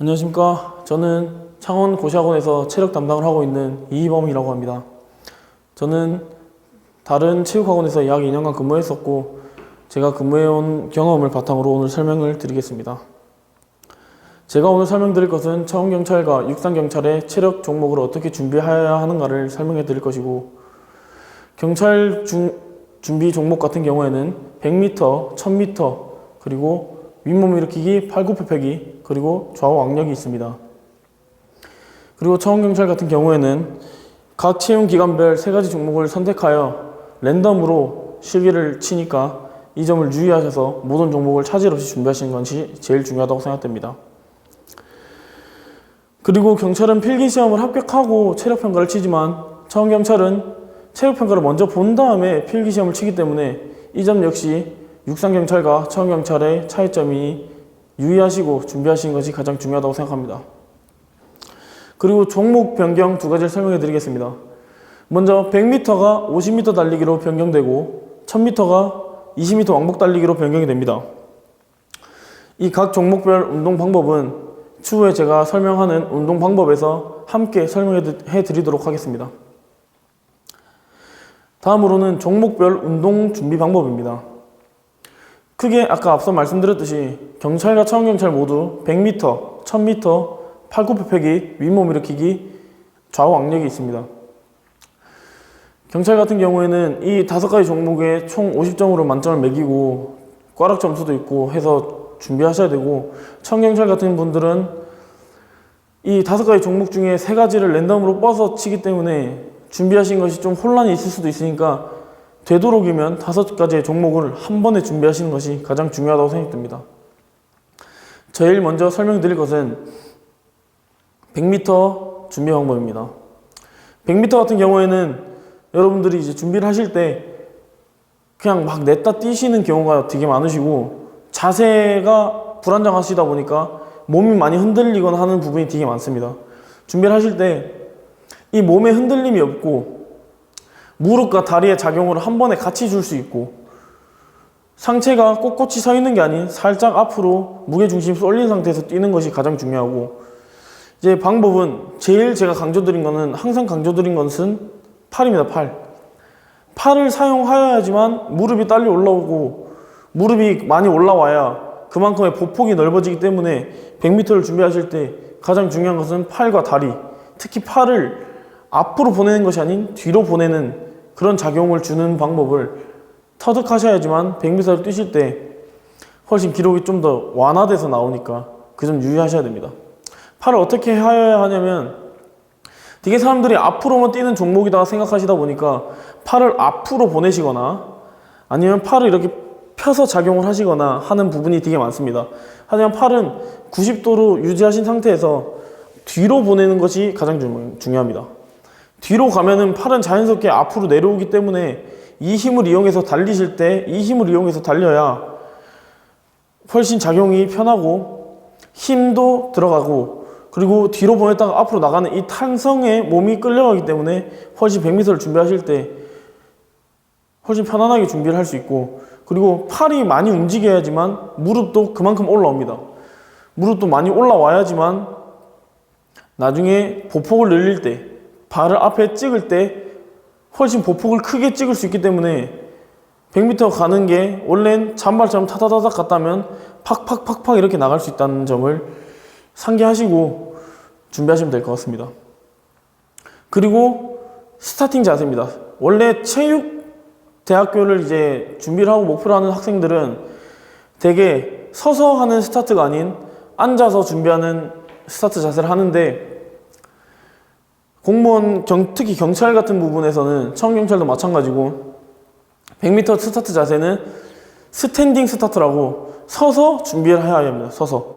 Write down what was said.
안녕하십니까. 저는 창원 고시학원에서 체력 담당을 하고 있는 이희범이라고 합니다. 저는 다른 체육학원에서 약 2년간 근무했었고 제가 근무해온 경험을 바탕으로 오늘 설명을 드리겠습니다. 제가 오늘 설명드릴 것은 창원경찰과 육상경찰의 체력 종목을 어떻게 준비해야 하는가를 설명해 드릴 것이고, 경찰 준비 종목 같은 경우에는 100m, 1000m, 그리고 윗몸 일으키기, 팔굽혀펴기, 그리고 좌우 악력이 있습니다. 그리고 창원경찰 같은 경우에는 각 채용기간별 3가지 종목을 선택하여 랜덤으로 실기를 치니까 이 점을 유의하셔서 모든 종목을 차질 없이 준비하시는 것이 제일 중요하다고 생각됩니다. 그리고 경찰은 필기시험을 합격하고 체력평가를 치지만 창원경찰은 체력평가를 먼저 본 다음에 필기시험을 치기 때문에 이 점 역시 육상경찰과 창원경찰의 차이점이 유의하시고 준비하시는 것이 가장 중요하다고 생각합니다. 그리고 종목 변경 2가지를 설명해 드리겠습니다. 먼저 100m가 50m 달리기로 변경되고 1000m가 20m 왕복 달리기로 변경이 됩니다. 이 각 종목별 운동 방법은 추후에 제가 설명하는 운동 방법에서 함께 설명해 드리도록 하겠습니다. 다음으로는 종목별 운동 준비 방법입니다. 크게 아까 앞서 말씀드렸듯이 경찰과 창원경찰 모두 100m, 1000m, 팔굽혀펴기, 윗몸 일으키기, 좌우 악력이 있습니다. 경찰 같은 경우에는 이 5가지 종목에 총 50점으로 만점을 매기고 꽈락 점수도 있고 해서 준비하셔야 되고, 창원경찰 같은 분들은 이 5가지 종목 중에 3가지를 랜덤으로 뻗어서 치기 때문에 준비하신 것이 좀 혼란이 있을 수도 있으니까 되도록이면 5가지의 종목을 한 번에 준비하시는 것이 가장 중요하다고 생각됩니다. 제일 먼저 설명드릴 것은 100m 준비 방법입니다. 100m 같은 경우에는 여러분들이 이제 준비를 하실 때 그냥 막 냈다 뛰시는 경우가 되게 많으시고 자세가 불안정하시다 보니까 몸이 많이 흔들리거나 하는 부분이 되게 많습니다. 준비를 하실 때 이 몸에 흔들림이 없고 무릎과 다리의 작용을 한 번에 같이 줄 수 있고 상체가 꼿꼿이 서 있는 게 아닌 살짝 앞으로 무게중심이 쏠린 상태에서 뛰는 것이 가장 중요하고, 이제 방법은 제일 제가 강조드린 거는 항상 강조드린 것은 팔입니다. 팔을 사용하여야지만 무릎이 딸려 올라오고 무릎이 많이 올라와야 그만큼의 보폭이 넓어지기 때문에 100m를 준비하실 때 가장 중요한 것은 팔과 다리, 특히 팔을 앞으로 보내는 것이 아닌 뒤로 보내는 그런 작용을 주는 방법을 터득하셔야지만 100m를 뛰실 때 훨씬 기록이 좀 더 완화돼서 나오니까 그 점 유의하셔야 됩니다. 팔을 어떻게 하여야 하냐면, 되게 사람들이 앞으로만 뛰는 종목이다 생각하시다 보니까 팔을 앞으로 보내시거나 아니면 팔을 이렇게 펴서 작용을 하시거나 하는 부분이 되게 많습니다. 하지만 팔은 90도로 유지하신 상태에서 뒤로 보내는 것이 가장 중요합니다. 뒤로 가면은 팔은 자연스럽게 앞으로 내려오기 때문에 이 힘을 이용해서 달리실 때 이 힘을 이용해서 달려야 훨씬 작용이 편하고 힘도 들어가고, 그리고 뒤로 보냈다가 앞으로 나가는 이 탄성에 몸이 끌려가기 때문에 훨씬 100m를 준비하실 때 훨씬 편안하게 준비를 할 수 있고, 그리고 팔이 많이 움직여야지만 무릎도 그만큼 올라옵니다. 무릎도 많이 올라와야지만 나중에 보폭을 늘릴 때, 발을 앞에 찍을 때 훨씬 보폭을 크게 찍을 수 있기 때문에 100m 가는 게 원래는 잔발처럼 타다다닥 갔다면 팍팍팍팍 이렇게 나갈 수 있다는 점을 상기하시고 준비하시면 될 것 같습니다. 그리고 스타팅 자세입니다. 원래 체육대학교를 이제 준비를 하고 목표로 하는 학생들은 되게 서서 하는 스타트가 아닌 앉아서 준비하는 스타트 자세를 하는데, 공무원, 특히 경찰 같은 부분에서는 창원경찰도 마찬가지고 100m 스타트 자세는 스탠딩 스타트라고 서서 준비를 해야 합니다. 서서.